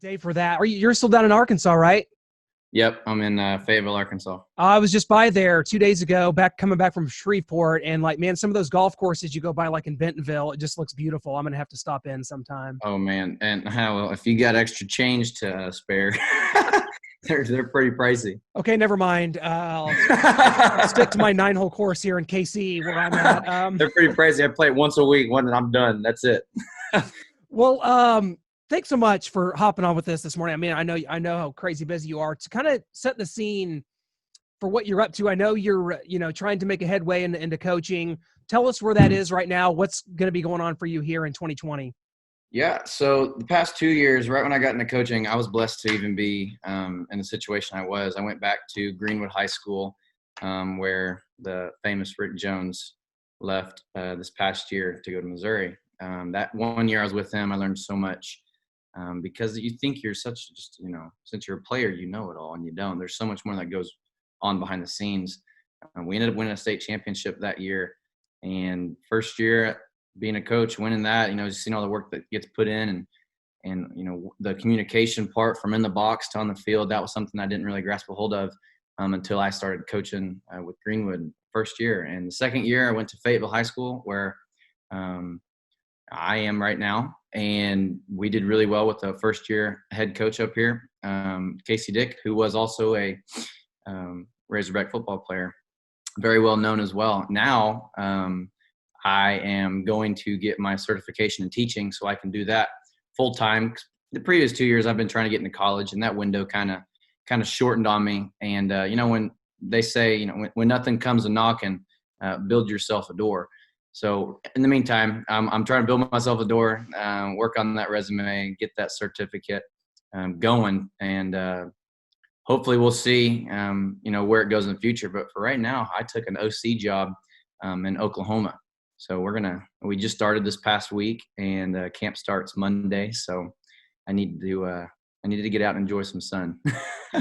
day for that. You're still down in Arkansas, right? Yep, I'm in Fayetteville, Arkansas. I was just by there 2 days ago, coming back from Shreveport, and like, man, some of those golf courses you go by, like in Bentonville, it just looks beautiful. I'm gonna have to stop in sometime. Oh man, and well, if you got extra change to spare, they're pretty pricey. Okay, never mind. I'll stick to my 9-hole course here in KC where I'm at. They're pretty pricey. I play it once a week, and I'm done. That's it. Well, thanks so much for hopping on with us this morning. I mean, I know how crazy busy you are. To kind of set the scene for what you're up to, I know you're, trying to make a headway into coaching. Tell us where that is right now. What's going to be going on for you here in 2020? Yeah, so the past 2 years, right when I got into coaching, I was blessed to even be in the situation I was. I went back to Greenwood High School, where the famous Rick Jones left this past year to go to Missouri. That 1 year I was with him, I learned so much because you think you're since you're a player, you know it all, and you don't. There's so much more that goes on behind the scenes. We ended up winning a state championship that year, and first year being a coach, winning that, just seeing all the work that gets put in and the communication part from in the box to on the field, that was something I didn't really grasp a hold of until I started coaching with Greenwood first year. And the second year I went to Fayetteville High School where I am right now. And we did really well with the first year head coach up here, Casey Dick, who was also a Razorback football player, very well known as well. Now I am going to get my certification in teaching so I can do that full time. The previous 2 years I've been trying to get into college, and that window kind of shortened on me. And when they say, when nothing comes a knocking, build yourself a door. So in the meantime, I'm trying to build myself a door, work on that resume, get that certificate going, and hopefully we'll see, where it goes in the future. But for right now, I took an OC job in Oklahoma. So we just started this past week, and camp starts Monday. So I needed to get out and enjoy some sun.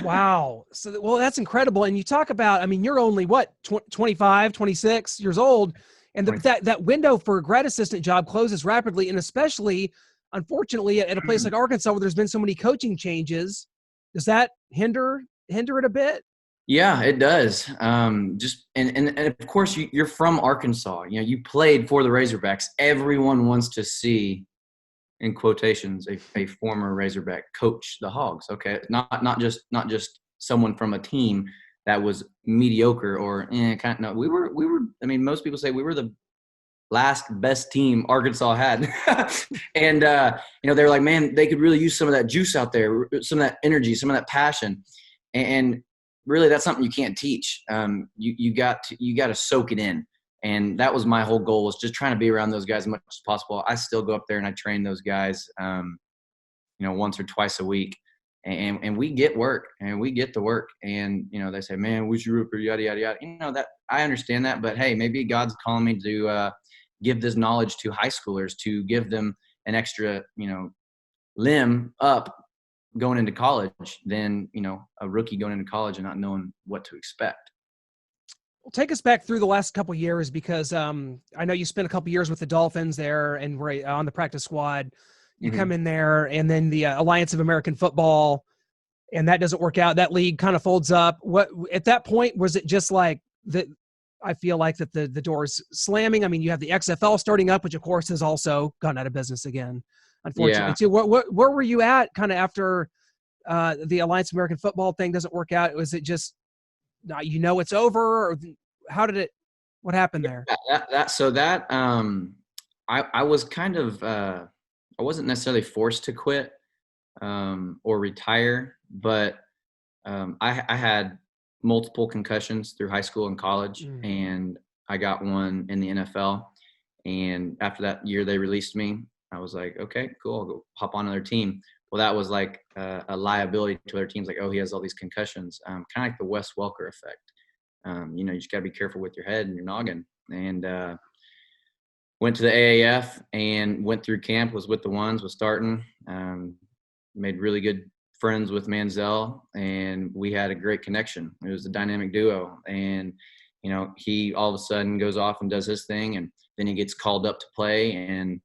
Wow. So, well, that's incredible. And you talk about, I mean, you're only 25, 26 years old. And that window for a grad assistant job closes rapidly. And especially, unfortunately, at a place like Arkansas, where there's been so many coaching changes, does that hinder it a bit? Yeah, it does. And of course you're from Arkansas. You played for the Razorbacks. Everyone wants to see, in quotations, a former Razorback coach the Hogs. Okay, not just someone from a team that was mediocre or kind of. No, we were. I mean, most people say we were the last best team Arkansas had, and they're like, man, they could really use some of that juice out there, some of that energy, some of that passion, and really that's something you can't teach. You got to soak it in. And that was my whole goal, was just trying to be around those guys as much as possible. I still go up there and I train those guys, once or twice a week, and we get work and we get the work. And, they say, man, who's your roofer, yada, yada, yada. That I understand that, but hey, maybe God's calling me to give this knowledge to high schoolers, to give them an extra, limb up going into college than, a rookie going into college and not knowing what to expect. Well, take us back through the last couple of years, because I know you spent a couple of years with the Dolphins there and were on the practice squad. You come in there, and then the Alliance of American Football, and that doesn't work out. That league kind of folds up. What at that point, was it just like that? I feel like that the door's slamming. I mean, you have the XFL starting up, which of course has also gone out of business again, unfortunately. Too. Where were you at kind of after the Alliance of American Football thing doesn't work out? Was it just it's over, or what happened there? I was kind of I wasn't necessarily forced to quit or retire, but I had multiple concussions through high school and college, and I got one in the NFL. And after that year they released me, I was like, okay, cool, I'll go hop on another team. Well, that was like a liability to other teams. Like, oh, he has all these concussions, kind of like the Wes Welker effect. You just got to be careful with your head and your noggin. And went to the AAF and went through camp, was with the ones, was starting, made really good friends with Manziel, and we had a great connection. It was a dynamic duo. And, he all of a sudden goes off and does his thing, and then he gets called up to play, and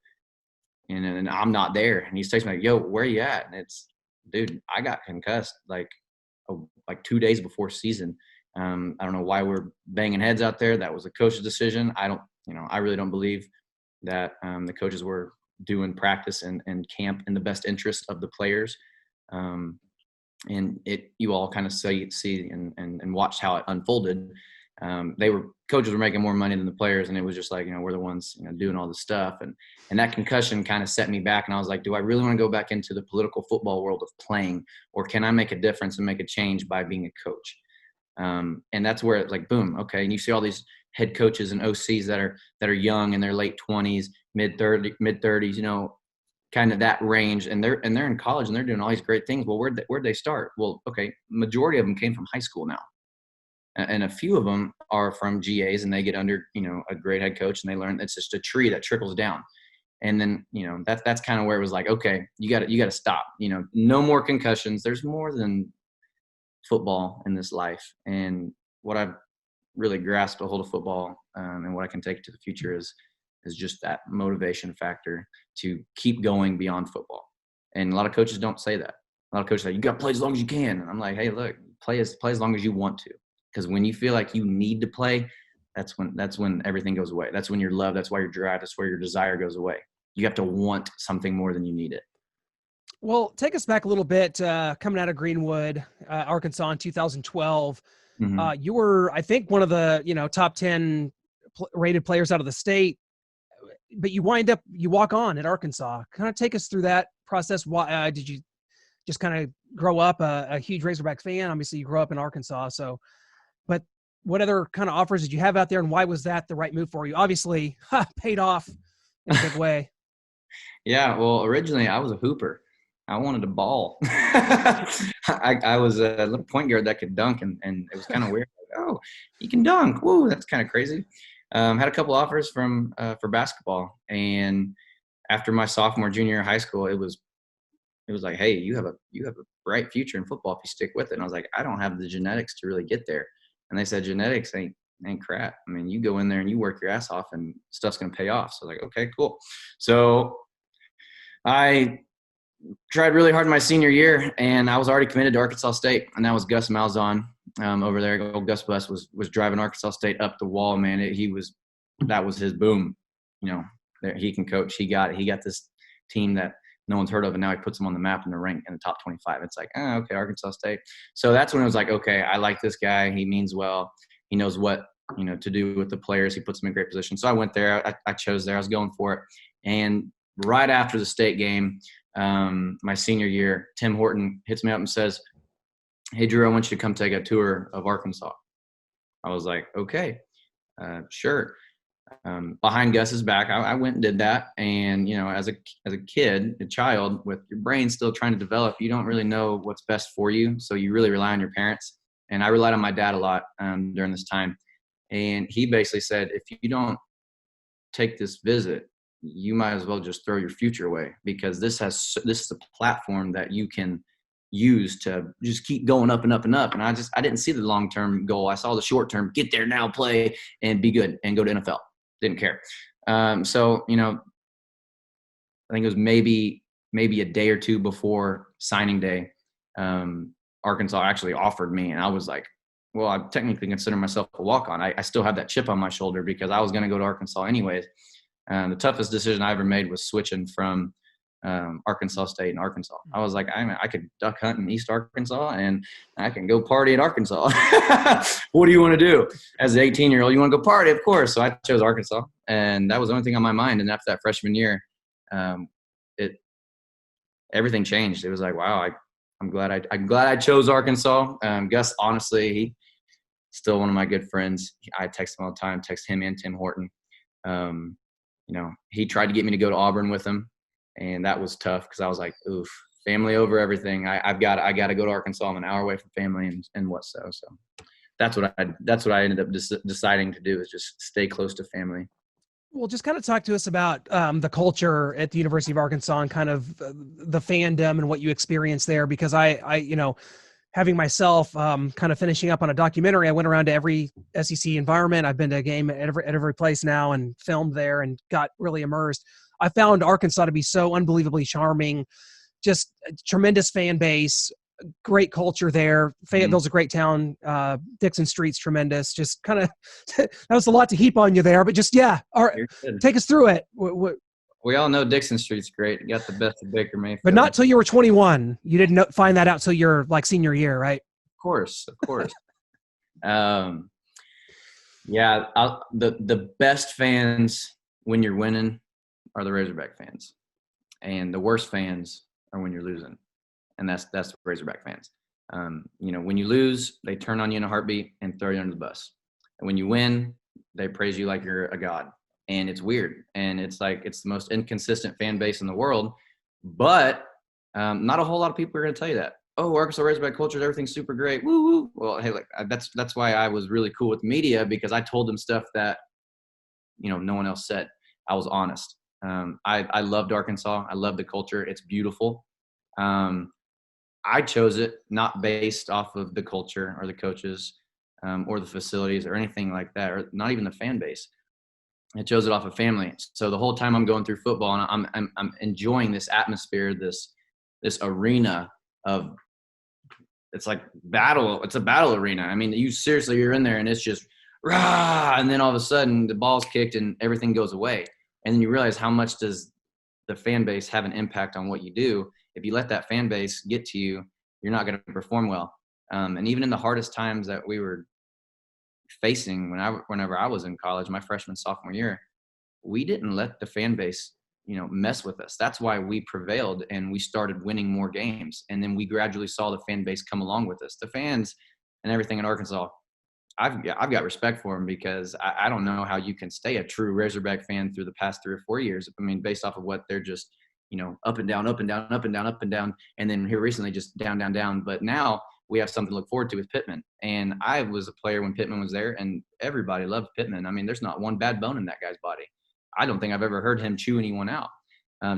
I'm not there. And he's texting me like, yo, where are you at? And dude, I got concussed like 2 days before season. I don't know why we're banging heads out there. That was a coach's decision. I really don't believe that the coaches were doing practice and camp in the best interest of the players. And you all kind of see and watched how it unfolded. Coaches were making more money than the players, and it was just like, we're the ones, doing all this stuff. And that concussion kind of set me back. And I was like, do I really want to go back into the political football world of playing, or can I make a difference and make a change by being a coach? And that's where it's like, boom. Okay. And you see all these head coaches and OCs that are young in their late 20s, mid 30s, kind of that range. And they're in college and they're doing all these great things. Well, where'd they start? Well, okay. Majority of them came from high school now. And a few of them are from GAs, and they get under, a great head coach, and they learn it's just a tree that trickles down. And then, that's kind of where it was like, okay, you got to stop, no more concussions. There's more than football in this life. And what I've really grasped a hold of football, and what I can take to the future is just that motivation factor to keep going beyond football. And a lot of coaches don't say that. A lot of coaches say, you got to play as long as you can. And I'm like, hey, look, play as long as you want to. Because when you feel like you need to play, that's when everything goes away. That's when your love, that's why your drive, that's where your desire goes away. You have to want something more than you need it. Well, take us back a little bit, coming out of Greenwood, Arkansas in 2012. Mm-hmm. You were, I think, one of the, top 10 rated players out of the state, but you walk on at Arkansas. Kind of take us through that process. Why did you just kind of grow up a huge Razorback fan? Obviously, you grew up in Arkansas, but what other kind of offers did you have out there, and why was that the right move for you? Obviously, paid off in a big way. Yeah, well, originally I was a hooper. I wanted to ball. I was a little point guard that could dunk, and it was kind of weird. Like, oh, you can dunk. Woo, that's kind of crazy. Had a couple offers for basketball, and after my sophomore, junior year of high school, it was like, hey, you have a bright future in football if you stick with it. And I was like, I don't have the genetics to really get there. And they said, genetics ain't crap. I mean, you go in there and you work your ass off, and stuff's gonna pay off. So I was like, okay, cool. So I tried really hard in my senior year, and I was already committed to Arkansas State, and that was Gus Malzahn over there. Old Gus Bus was driving Arkansas State up the wall, man. That was his boom. He can coach. He got it. He got this team that no one's heard of, and now he puts them on the map in the rank in the top 25. It's like, okay, Arkansas State. So that's when it was like, okay, I like this guy. He means well. He knows what to do with the players. He puts them in great position. So I went there. I chose there. I was going for it. And right after the state game, my senior year, Tim Horton hits me up and says, hey, Drew, I want you to come take a tour of Arkansas. I was like, okay, sure. Behind Gus's back, I went and did that. And, as a kid, a child with your brain still trying to develop, you don't really know what's best for you. So you really rely on your parents. And I relied on my dad a lot during this time. And he basically said, if you don't take this visit, you might as well just throw your future away, because this is a platform that you can use to just keep going up and up and up. And I didn't see the long-term goal. I saw the short-term, get there now, play and be good and go to NFL. Didn't care. So, I think it was maybe a day or two before signing day, Arkansas actually offered me, and I was like, well, I technically consider myself a walk-on. I still have that chip on my shoulder because I was going to go to Arkansas anyways. The toughest decision I ever made was switching from Arkansas State and Arkansas. I was like, I could duck hunt in East Arkansas, and I can go party in Arkansas. What do you want to do? As an 18-year-old, you want to go party, of course. So I chose Arkansas, and that was the only thing on my mind. And after that freshman year, everything changed. It was like, wow, I'm glad I chose Arkansas. Gus, honestly, he's still one of my good friends. I text him all the time. Text him and Tim Horton. He tried to get me to go to Auburn with him, and that was tough because I was like, oof, family over everything. I got to go to Arkansas. I'm an hour away from family and what so. So that's what I ended up deciding to do, is just stay close to family. Well, just kind of talk to us about the culture at the University of Arkansas and kind of the fandom and what you experienced there, because I having myself kind of finishing up on a documentary, I went around to every SEC environment. I've been to a game at every place now and filmed there and got really immersed. I found Arkansas to be so unbelievably charming. just a tremendous fan base, great culture there. Fayetteville's a great town. Dixon Street's tremendous. Just kind of that was a lot to heap on you there, but just all right, take us through it. We all know Dixon Street's great. You got the best of Baker Mayfield. But not till you were 21. You didn't find that out till your like senior year, right? Of course. The best fans when you're winning are the Razorback fans, and the worst fans are when you're losing, and that's the Razorback fans. When you lose, they turn on you in a heartbeat and throw you under the bus, and when you win, they praise you like you're a god. And it's weird, and it's like it's the most inconsistent fan base in the world, but not a whole lot of people are going to tell you that. Oh, Arkansas Razorback culture, everything's super great. Woo woo. Well, hey, that's why I was really cool with media, because I told them stuff that no one else said. I was honest. I loved Arkansas. I love the culture. It's beautiful. I chose it not based off of the culture or the coaches or the facilities or anything like that, or not even the fan base. I chose it off of family. So the whole time I'm going through football, and I'm enjoying this atmosphere, this arena of, it's like battle. It's a battle arena. I mean, you're in there and it's just rah, and then all of a sudden the ball's kicked and everything goes away. And then you realize how much does the fan base have an impact on what you do. If you let that fan base get to you, you're not going to perform well. And even in the hardest times that we were facing whenever I was in college, my freshman, sophomore year, we didn't let the fan base, mess with us. That's why we prevailed and we started winning more games. And then we gradually saw the fan base come along with us. The fans and everything in Arkansas, I've got respect for them, because I don't know how you can stay a true Razorback fan through the past 3 or 4 years. I mean, based off of what they're just, up and down, up and down, up and down, up and down. And then here recently just down, down, down. But now we have something to look forward to with Pittman. And I was a player when Pittman was there, and everybody loved Pittman. I mean, there's not one bad bone in that guy's body. I don't think I've ever heard him chew anyone out,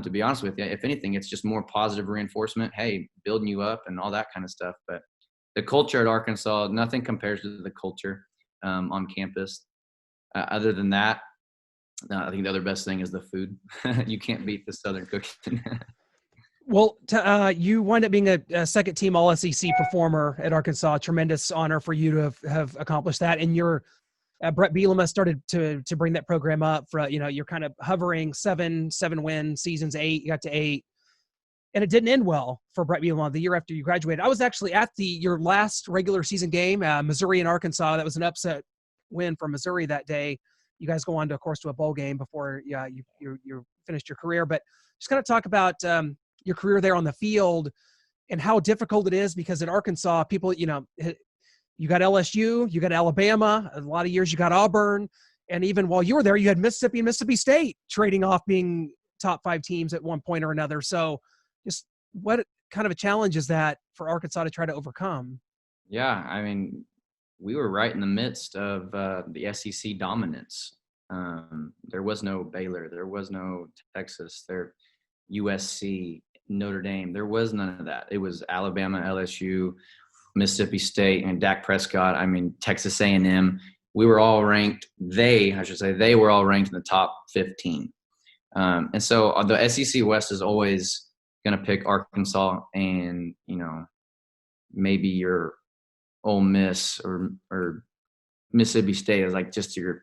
to be honest with you. If anything, it's just more positive reinforcement, hey, building you up and all that kind of stuff. But the culture at Arkansas, nothing compares to the culture on campus. Other than that, I think the other best thing is the food. You can't beat the Southern cooking. Well, you wind up being a second-team All-SEC performer at Arkansas. Tremendous honor for you to have accomplished that. And Brett Bielema started to bring that program up. You're kind of hovering seven win seasons, 8. You got to 8, and it didn't end well for Brett Bielema the year after you graduated. I was actually at your last regular season game, Missouri and Arkansas. That was an upset win for Missouri that day. You guys go on to, of course, to a bowl game before you finished your career. But just kind of talk about your career there on the field and how difficult it is, because in Arkansas, people, you got LSU, you got Alabama, a lot of years you got Auburn, and even while you were there, you had Mississippi and Mississippi State trading off being top 5 teams at one point or another. So just what kind of a challenge is that for Arkansas to try to overcome? Yeah, I mean, we were right in the midst of the SEC dominance. There was no Baylor, there was no Texas, USC, Notre Dame. There was none of that. It was Alabama, LSU, Mississippi State, and Dak Prescott. I mean, Texas A&M. We were all ranked. They were all ranked in the top 15. And so the SEC West is always going to pick Arkansas and, maybe your Ole Miss or Mississippi State is like just your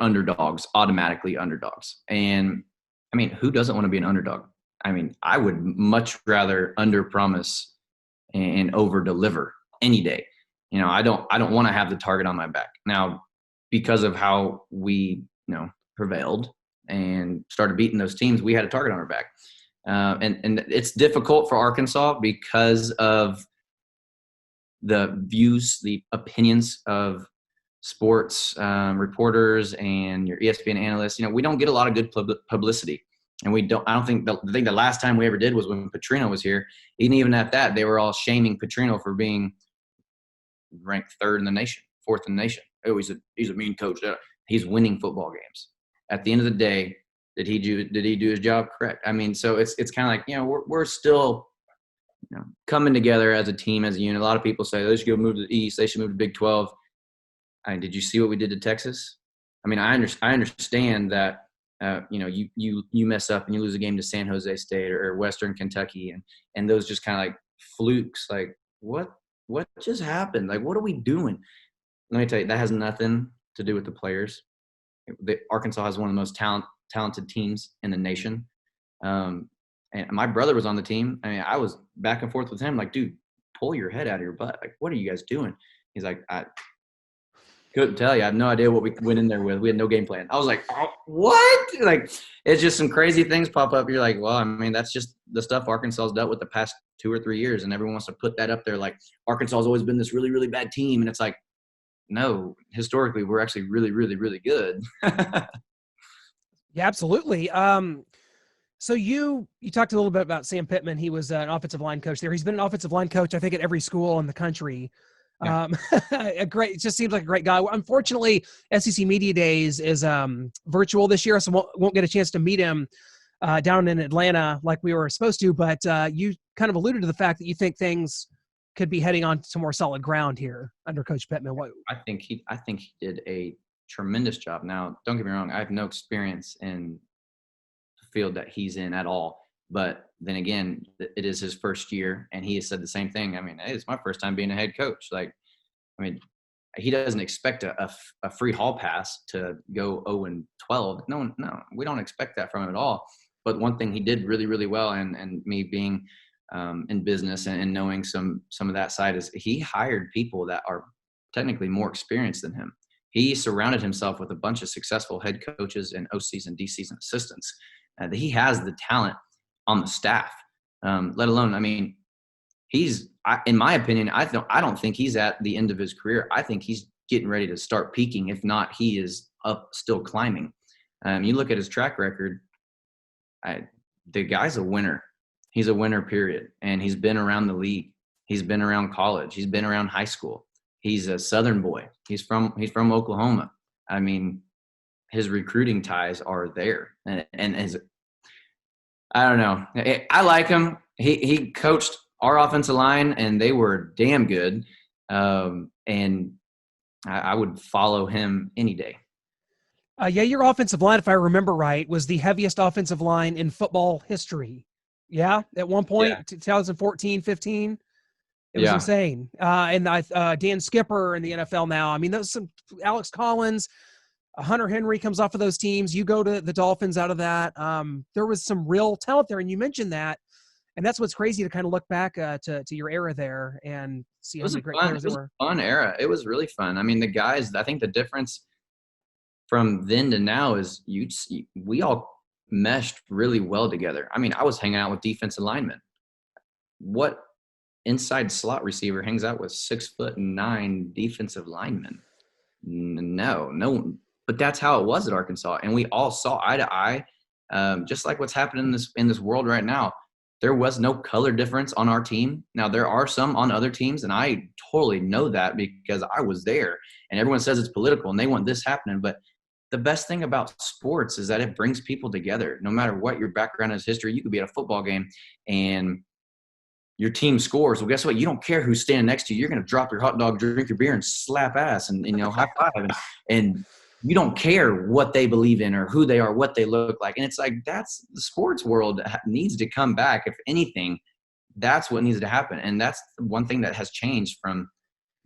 underdogs, automatically underdogs. And I mean, who doesn't want to be an underdog? I mean, I would much rather under-promise and over-deliver any day. I don't want to have the target on my back. Now, because of how we, prevailed and started beating those teams, we had a target on our back. And it's difficult for Arkansas because of the views, the opinions of sports reporters and your ESPN analysts. We don't get a lot of good publicity. And I think the last time we ever did was when Petrino was here. And even at that, they were all shaming Petrino for being ranked 3rd in the nation, 4th in the nation. Oh, he's a mean coach. He's winning football games. At the end of the day, did he do his job correct? I mean, so it's kind of like, we're still, coming together as a team, as a unit. A lot of people say they should go move to the East. They should move to Big 12. Did you see what we did to Texas? I mean, I understand that you mess up and you lose a game to San Jose State or Western Kentucky, and those just kind of like flukes. Like what just happened? Like what are we doing? Let me tell you, that has nothing to do with the players. Arkansas has one of the most talented teams in the nation. And my brother was on the team. I mean, I was back and forth with him, like, dude, pull your head out of your butt. Like, what are you guys doing? He's like, I couldn't tell you. I have no idea what we went in there with. We had no game plan. I was like, oh, what? Like, it's just some crazy things pop up. You're like, well, I mean, that's just the stuff Arkansas has dealt with the past 2 or 3 years. And everyone wants to put that up there. Like, Arkansas has always been this really, really bad team. And it's like, no, historically, we're actually really, really, really good. Yeah, absolutely. So you talked a little bit about Sam Pittman. He was an offensive line coach there. He's been an offensive line coach, I think, at every school in the country. Yeah. It just seems like a great guy. Unfortunately, SEC Media Days is virtual this year, so won't get a chance to meet him down in Atlanta like we were supposed to. But you kind of alluded to the fact that you think things could be heading on to more solid ground here under Coach Pittman. I think he did a tremendous job. Now, don't get me wrong, I have no experience in the field that he's in at all. But then again, it is his first year, and he has said the same thing. I mean, hey, it's my first time being a head coach. Like, I mean, he doesn't expect a free hall pass to go 0-12. No, we don't expect that from him at all. But one thing he did really, really well, and me being in business and knowing some of that side, is he hired people that are technically more experienced than him. He surrounded himself with a bunch of successful head coaches and OCs and DCs and assistants. That he has the talent on the staff, let alone, I mean, in my opinion, I don't think he's at the end of his career. I think he's getting ready to start peaking. If not, he is up, still climbing. You look at his track record, the guy's a winner. He's a winner, period. And he's been around the league. He's been around college. He's been around high school. He's a Southern boy. He's from Oklahoma. I mean, his recruiting ties are there. And his, I don't know. I like him. He coached our offensive line, and they were damn good. And I would follow him any day. Yeah, your offensive line, if I remember right, was the heaviest offensive line in football history. Yeah, at one point, 2014, 15. It was insane. And Dan Skipper in the NFL now. I mean, those some Alex Collins, Hunter Henry comes off of those teams. You go to the Dolphins out of that. There was some real talent there, and you mentioned that. And that's what's crazy to kind of look back to your era there and see how many great players there were. It was a fun era. It was really fun. I mean, the guys, I think the difference from then to now is we all meshed really well together. I mean, I was hanging out with defensive linemen. What inside slot receiver hangs out with 6'9" defensive linemen? No. But that's how it was at Arkansas, and we all saw eye to eye. Just like what's happening in this world right now, there was no color difference on our team. Now there are some on other teams, and I totally know that because I was there. And everyone says it's political and they want this happening, but the best thing about sports is that it brings people together. No matter what your background is, history, you could be at a football game and your team scores. Well, guess what? You don't care who's standing next to you. You're going to drop your hot dog, drink your beer, and slap ass and high five. And you don't care what they believe in or who they are, what they look like. And it's like, that's the sports world needs to come back. If anything, that's what needs to happen. And that's one thing that has changed from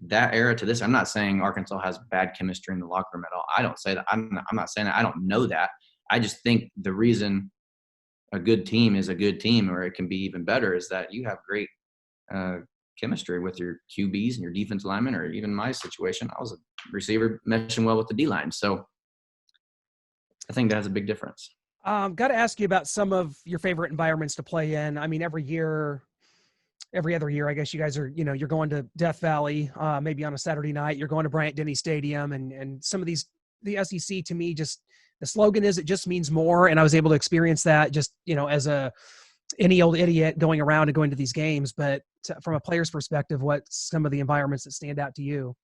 that era to this. I'm not saying Arkansas has bad chemistry in the locker room at all. I don't say that. I'm not saying that. I don't know that. I just think the reason a good team is a good team, or it can be even better, is that you have great chemistry with your QBs and your defensive linemen, or even my situation, I was a receiver meshing well with the D-line. So I think that has a big difference. Got to ask you about some of your favorite environments to play in. I mean, every other year, I guess you guys are, you're going to Death Valley, maybe on a Saturday night, you're going to Bryant-Denny Stadium, and some of these, the SEC to me, just the slogan is, it just means more. And I was able to experience that just, as any old idiot going around and going to these games. But from a player's perspective, what's some of the environments that stand out to you?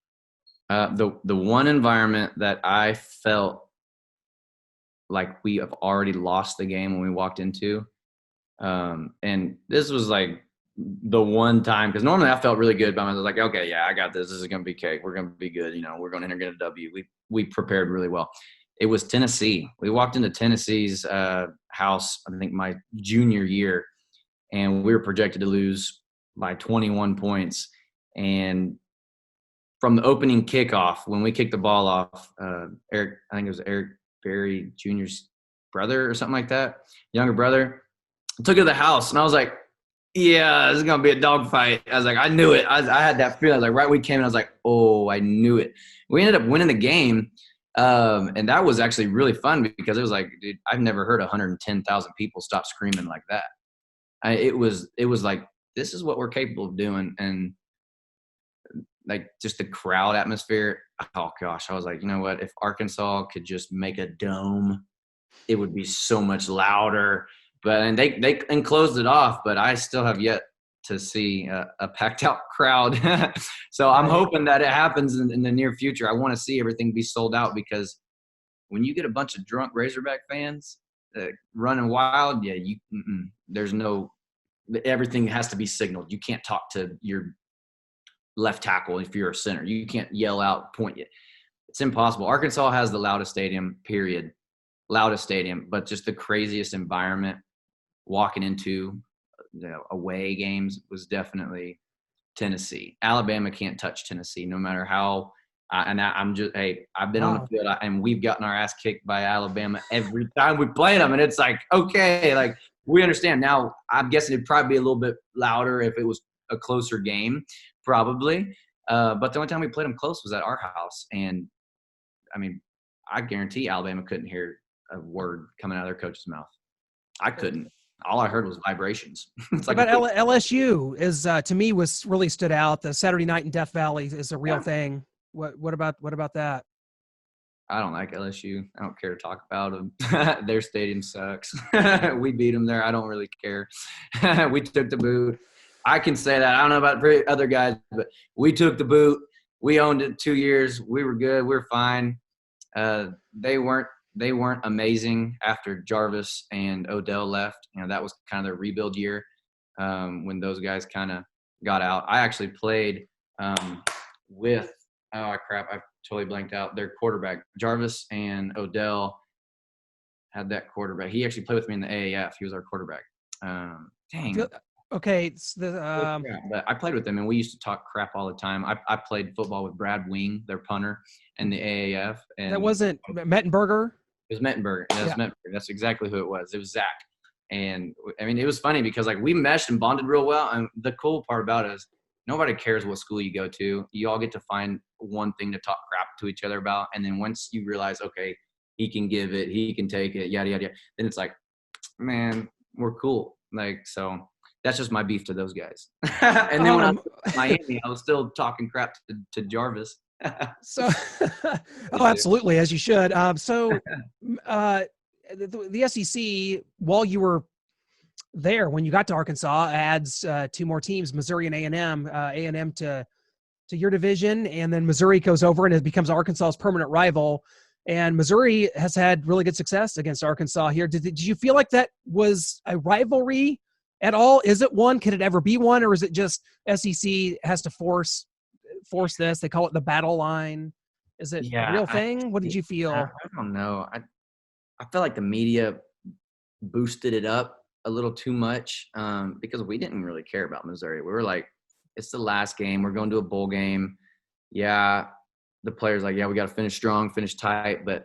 The one environment that I felt like we have already lost the game when we walked into, and this was like the one time, because normally I felt really good about myself. I was like, okay, yeah, I got this. This is going to be cake. We're going to be good. We're going to get a W. We prepared really well. It was Tennessee. We walked into Tennessee's house, I think my junior year, and we were projected to lose by 21 points. And from the opening kickoff, when we kicked the ball off, Eric, I think it was Eric Berry Jr.'s brother or something like that, younger brother, took it to the house, and I was like, yeah, this is going to be a dogfight. I was like, I knew it. I had that feeling. I was like, right when we came in, I was like, oh, I knew it. We ended up winning the game, and that was actually really fun because it was like, dude, I've never heard 110,000 people stop screaming like that. It was like, this is what we're capable of doing, and like just the crowd atmosphere. Oh gosh, I was like, you know what? If Arkansas could just make a dome, it would be so much louder. But and they closed it off. But I still have yet to see a packed out crowd. So I'm hoping that it happens in the near future. I want to see everything be sold out because when you get a bunch of drunk Razorback fans running wild, yeah, there's no. Everything has to be signaled. You can't talk to your left tackle if you're a center. You can't yell out, point it. It's impossible. Arkansas has the loudest stadium, period. Loudest stadium, but just the craziest environment walking into away games was definitely Tennessee. Alabama can't touch Tennessee no matter how. I've been on the field and we've gotten our ass kicked by Alabama every time we play them. And it's like, okay, like we understand now. I'm guessing it'd probably be a little bit louder if it was a closer game, probably. But the only time we played them close was at our house. And I mean, I guarantee Alabama couldn't hear a word coming out of their coach's mouth. I couldn't. All I heard was vibrations. It's like about LSU is to me was really stood out. The Saturday night in Death Valley is a real thing. What about that? I don't like LSU. I don't care to talk about them. Their stadium sucks. We beat them there. I don't really care. We took the boot. I can say that. I don't know about other guys, but we took the boot. We owned it 2 years. We were good. We were fine. They weren't amazing after Jarvis and Odell left. You know, that was kind of their rebuild year when those guys kind of got out. I actually played with I totally blanked out. Their quarterback, Jarvis and Odell had that quarterback. He actually played with me in the AAF. He was our quarterback. Dang. Okay. But I played with them, and we used to talk crap all the time. I played football with Brad Wing, their punter, in the AAF. And that wasn't Mettenberger? It was Mettenberger. Mettenberger. That's exactly who it was. It was Zach. And, I mean, it was funny because, like, we meshed and bonded real well. And the cool part about it is nobody cares what school you go to. You all get to find one thing to talk crap to each other about. And then once you realize, okay, he can give it, he can take it, yada, yada, yada, then it's like, man, we're cool. Like, so that's just my beef to those guys. And then when I was in Miami, I was still talking crap to Jarvis. So, absolutely, as you should. The SEC, while you were there, when you got to Arkansas, adds 2 more teams, Missouri and A&M. A&M to your division, and then Missouri goes over and it becomes Arkansas's permanent rival. And Missouri has had really good success against Arkansas here. Did you feel like that was a rivalry at all? Is it one? Could it ever be one? Or is it just SEC has to force this? They call it the battle line. Is it a real thing? What did you feel? I don't know. I feel like the media boosted it up a little too much because we didn't really care about Missouri. We were like, it's the last game. We're going to a bowl game. Yeah, the players like, yeah, we got to finish strong, finish tight. But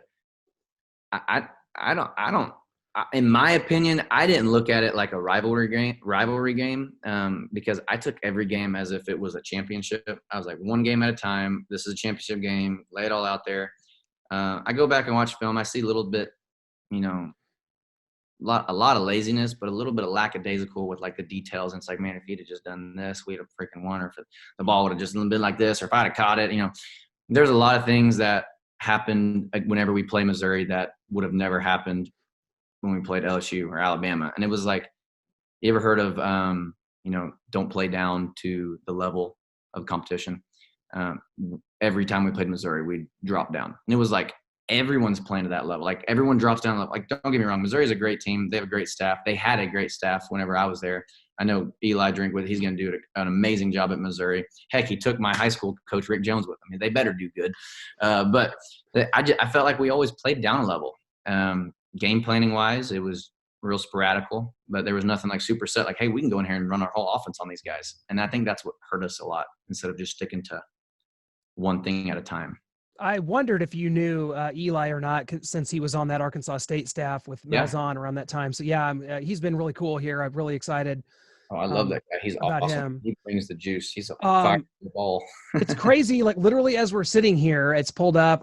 I don't. In my opinion, I didn't look at it like a rivalry game because I took every game as if it was a championship. I was like, one game at a time. This is a championship game. Lay it all out there. I go back and watch film. I see a little bit, a lot of laziness, but a little bit of lackadaisical with like the details. And it's like, man, if he'd have just done this, we'd have freaking won. Or if the ball would have just been like this, or if I'd have caught it, there's a lot of things that happened whenever we play Missouri that would have never happened when we played LSU or Alabama. And it was like, you ever heard of, don't play down to the level of competition? Every time we played Missouri, we'd drop down. And it was like, everyone's playing to that level. Like everyone drops down. Like, don't get me wrong. Missouri's a great team. They have a great staff. They had a great staff whenever I was there. I know Eli Drinkwood. He's going to do an amazing job at Missouri. Heck, he took my high school coach Rick Jones with him. I mean, they better do good. But I felt like we always played down a level. Game planning wise, it was real sporadical, but there was nothing like super set. Like, hey, we can go in here and run our whole offense on these guys. And I think that's what hurt us a lot instead of just sticking to one thing at a time. I wondered if you knew Eli or not, since he was on that Arkansas State staff with Malzahn around that time. So yeah, he's been really cool here. I'm really excited. Oh, I love that guy. He's about awesome. him. He brings the juice. He's a fire ball. It's crazy. Like literally, as we're sitting here, it's pulled up.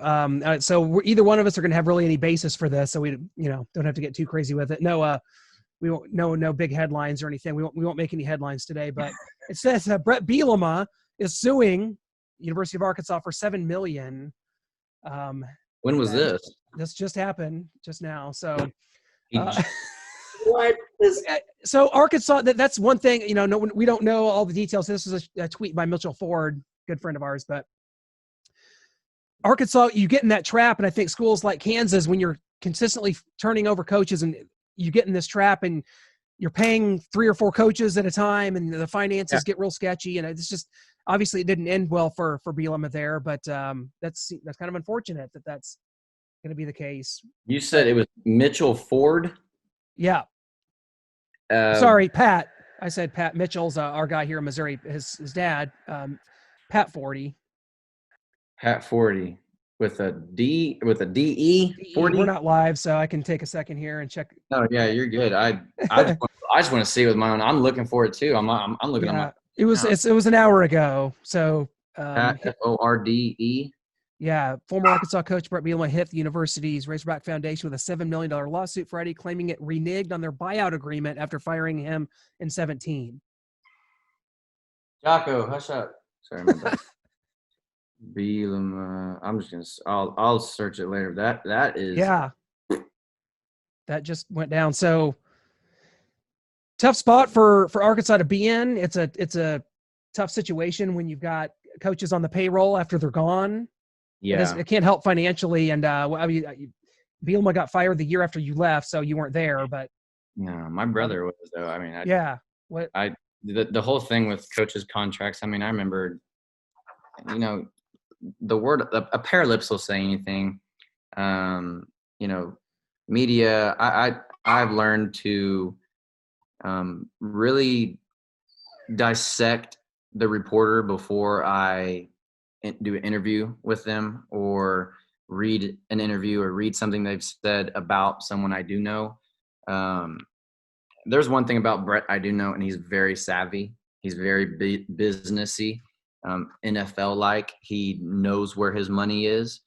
So either one of us are going to have really any basis for this, so we don't have to get too crazy with it. No, we won't. No big headlines or anything. We won't make any headlines today. But it says Brett Bielema is suing University of Arkansas for $7 million. When was this? This just happened just now. So, what? So Arkansas. That's one thing. No, we don't know all the details. This is a tweet by Mitchell Ford, good friend of ours. But Arkansas, you get in that trap, and I think schools like Kansas, when you're consistently turning over coaches, and you get in this trap, and you're paying 3 or 4 coaches at a time, and the finances get real sketchy, and it's just. Obviously, it didn't end well for Bielema there, but that's kind of unfortunate that that's going to be the case. You said it was Mitchell Ford? Yeah. Sorry, Pat. I said Pat. Mitchell's our guy here in Missouri. His dad, Pat Forty. Pat Forty with a D with a DE. 40. We're not live, so I can take a second here and check. No, yeah, you're good. I just want to see it with my own. I'm looking for it too. I'm looking at my. It was an hour ago. So Forde. Yeah, former Arkansas coach Brett Bielema hit the university's Razorback Foundation with a $7 million lawsuit Friday, claiming it reneged on their buyout agreement after firing him in 2017. Jocko, hush up. Sorry, my bad. Bielema. I'm just gonna. I'll search it later. That is. Yeah. That just went down. So. Tough spot for Arkansas to be in. It's a tough situation when you've got coaches on the payroll after they're gone. Yeah, it can't help financially. And Bielema got fired the year after you left, so you weren't there. But no, my brother was though. I mean, the whole thing with coaches' contracts. I mean, I remember, the word a pair of lips will say anything. Media. I've learned to. Really dissect the reporter before I do an interview with them or read an interview or read something they've said about someone I do know. There's one thing about Brett I do know, and he's very savvy. He's very businessy, NFL-like. He knows where his money is,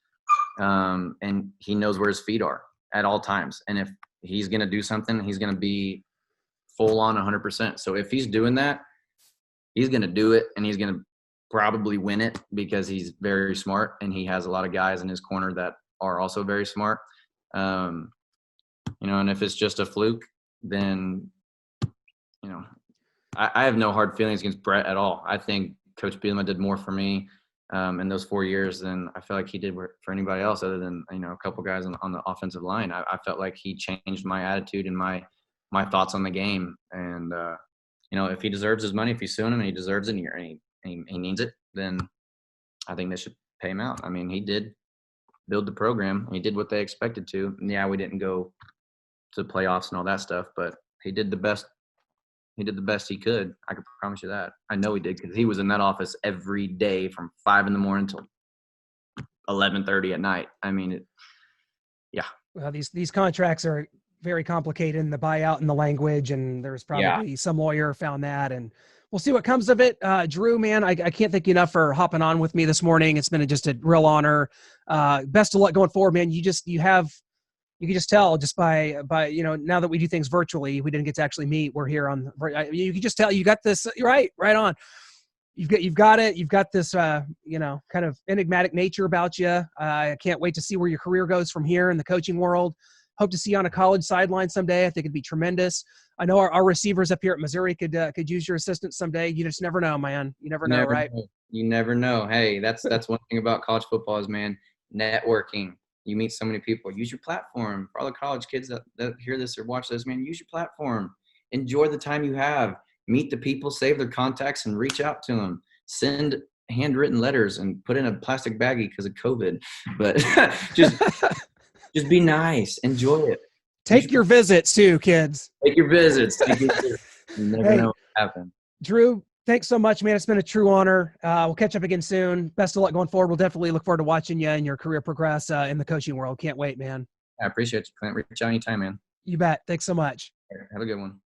and he knows where his feet are at all times. And if he's going to do something, he's going to be full on 100%. So if he's doing that, he's going to do it, and he's going to probably win it because he's very smart and he has a lot of guys in his corner that are also very smart. And if it's just a fluke, then, I have no hard feelings against Brett at all. I think Coach Bielema did more for me in those 4 years than I feel like he did for anybody else other than, a couple guys on the offensive line. I felt like he changed my attitude and my thoughts on the game. And, if he deserves his money, if he's suing him and he deserves it and he needs it, then I think they should pay him out. I mean, he did build the program. He did what they expected to. And yeah, we didn't go to playoffs and all that stuff, but he did the best. He did the best he could. I can promise you that. I know he did because he was in that office every day from 5 a.m. till 11:30 at night. I mean, yeah. Well, these contracts are very complicated in the buyout and the language, and there's probably some lawyer found that, and we'll see what comes of it. Drew, man, I can't thank you enough for hopping on with me this morning. It's been just a real honor. Best of luck going forward, man. You can just tell just by now that we do things virtually, we didn't get to actually meet. We're here on. You can just tell you got this right on. You've got it. You've got this kind of enigmatic nature about you. I can't wait to see where your career goes from here in the coaching world. Hope to see you on a college sideline someday. I think it'd be tremendous. I know our receivers up here at Missouri could use your assistance someday. You just never know, man. You never know, right? You never know. Hey, that's one thing about college football is, man, networking. You meet so many people. Use your platform. For all the college kids that hear this or watch this, man, use your platform. Enjoy the time you have. meet the people, save their contacts, and reach out to them. Send handwritten letters and put in a plastic baggie because of COVID. But just be nice. Enjoy it. Take your visits too, kids. Take your visits. You never know what will happen. Drew, thanks so much, man. It's been a true honor. We'll catch up again soon. Best of luck going forward. We'll definitely look forward to watching you and your career progress in the coaching world. Can't wait, man. I appreciate you, Clint. Reach out anytime, man. You bet. Thanks so much. Have a good one.